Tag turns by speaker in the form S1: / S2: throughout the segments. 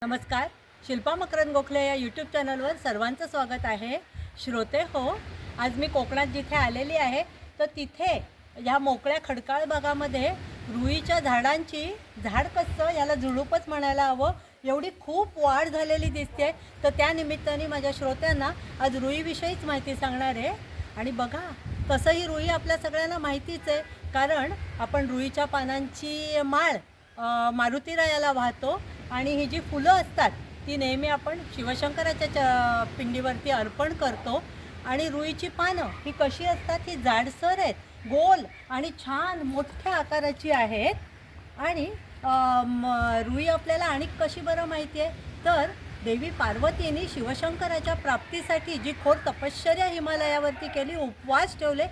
S1: नमस्कार. शिल्पा मकरंद गोखले या यूट्यूब चॅनलवर सर्वांचं स्वागत आहे. श्रोते हो, आज मी कोकणात जिथे आलेली आहे तर तिथे ह्या मोकळ्या खडकाळ भागामध्ये रुईच्या झाडांची झाड कसं याला झुडूपच म्हणायला हवं एवढी खूप वाढ झालेली दिसते. तर त्या निमित्ताने माझ्या श्रोत्यांना आज रुईविषयीच माहिती सांगणार आहे. आणि बघा, तसंही रुई आपल्या सगळ्यांना माहितीच आहे, कारण आपण रुईच्या पानांची माळ मारुतीरायाला वाहतो आणि ही जी फुलं असतात ती नेहमी आपण शिवशंकराच्या पिंडीवरती अर्पण करतो. आणि रुईची पानं ही कशी असतात, ही जाडसर आहेत, गोल आणि छान मोठ्या आकाराची आहेत. आणि रुई आपल्याला आणि कशी बरं माहिती आहे, तर देवी पार्वतीने शिवशंकराच्या प्राप्तीसाठी जी खोर तपश्चर्या हिमालयावरती केली, उपवास ठेवले,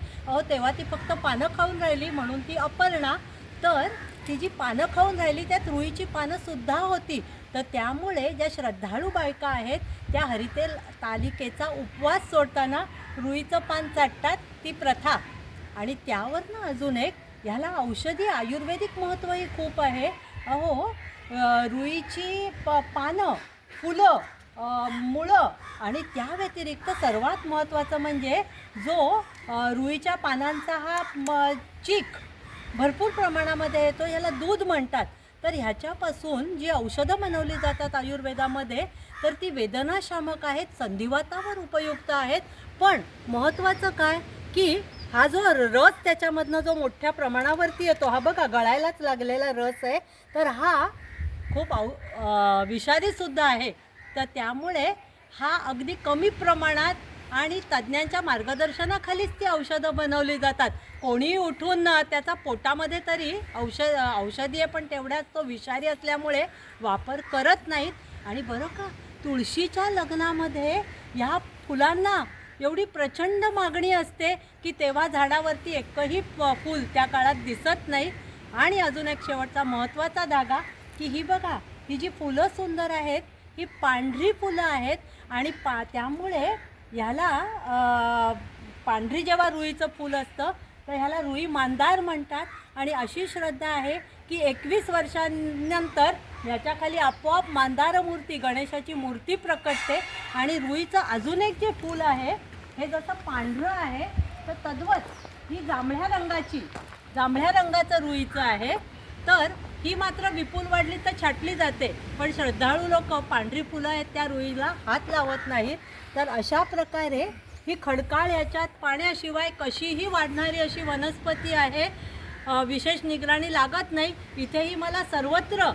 S1: तेव्हा ती फक्त पानं खाऊन राहिली म्हणून ती अपर्णा. तर ती जी पानं खाऊन राहिली त्यात रुईची पानंसुद्धा होती. तर त्यामुळे ज्या श्रद्धाळू बायका आहेत त्या हरितेल तालिकेचा उपवास सोडताना रुईचं पान चाटतात, ती प्रथा. आणि त्यावरनं अजून एक, ह्याला औषधी आयुर्वेदिक महत्त्वही खूप आहे. रुईची पानं, फुलं, मुळं आणि त्या व्यतिरिक्त सर्वात महत्त्वाचं म्हणजे जो रुईच्या पानांचा हा चीक भरपूर प्रमाणामध्ये येतो, याला दूध म्हणतात. तर ह्याच्यापासून जी औषधं बनवली जातात आयुर्वेदामध्ये, तर ती वेदनाशामक आहेत, संधिवातावर उपयुक्त आहेत. पण महत्त्वाचं काय की हा जो रस त्याच्यामधनं जो मोठ्या प्रमाणावरती येतो, हा बघा गळायलाच लागलेला रस आहे, तर हा खूप विषारीसुद्धा आहे. तर त्यामुळे हा अगदी कमी प्रमाणात आणि तज्ज्ञांच्या मार्गदर्शनाखालीच ती औषधं बनवली जातात. कोणीही उठून त्याचा पोटामध्ये तरी औषधी आहे, पण तेवढ्याच तो विषारी असल्यामुळे वापर करत नाहीत. आणि बरं का, तुळशीच्या लग्नामध्ये ह्या फुलांना एवढी प्रचंड मागणी असते की तेव्हा झाडावरती एकही फूल त्या काळात दिसत नाही. आणि अजून एक शेवटचा महत्त्वाचा धागा की ही बघा, ही जी फुलं सुंदर आहेत ही पांढरी फुलं आहेत. आणि त्यामुळे ह्याला पांढरी जेव्हा रुईचं फूल असतं तर ह्याला रुई मांदार म्हणतात. आणि अशी श्रद्धा आहे की 21 वर्षांनंतर ह्याच्याखाली आपोआप मांदार मूर्ती, गणेशाची मूर्ती प्रकटते. आणि रुईचं अजून एक जे फूल आहे, हे जसं पांढरं आहे तर तद्वत ही जांभळ्या रंगाचं रुईचं आहे. तर ही मात्र विपुल वाढली तर छाटली जाते, पण श्रद्धाळू लोक पांढरी फुलं आहेत त्या रुईला हात लावत नाहीत. तर अशा प्रकारे ही खडकाळ याच्यात पाण्याशिवाय कशीही वाढणारी अशी वनस्पती आहे. विशेष निगराणी लागत नाही. इथेही मला सर्वत्र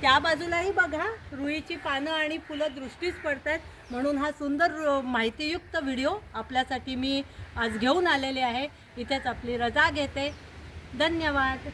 S1: त्या बाजूलाही बघा रुईची पानं आणि फुलं दृष्टीस पडतात. म्हणून हा सुंदर माहितीयुक्त व्हिडिओ आपल्यासाठी मी आज घेऊन आलेले आहे. इथेच आपली रजा घेते. धन्यवाद.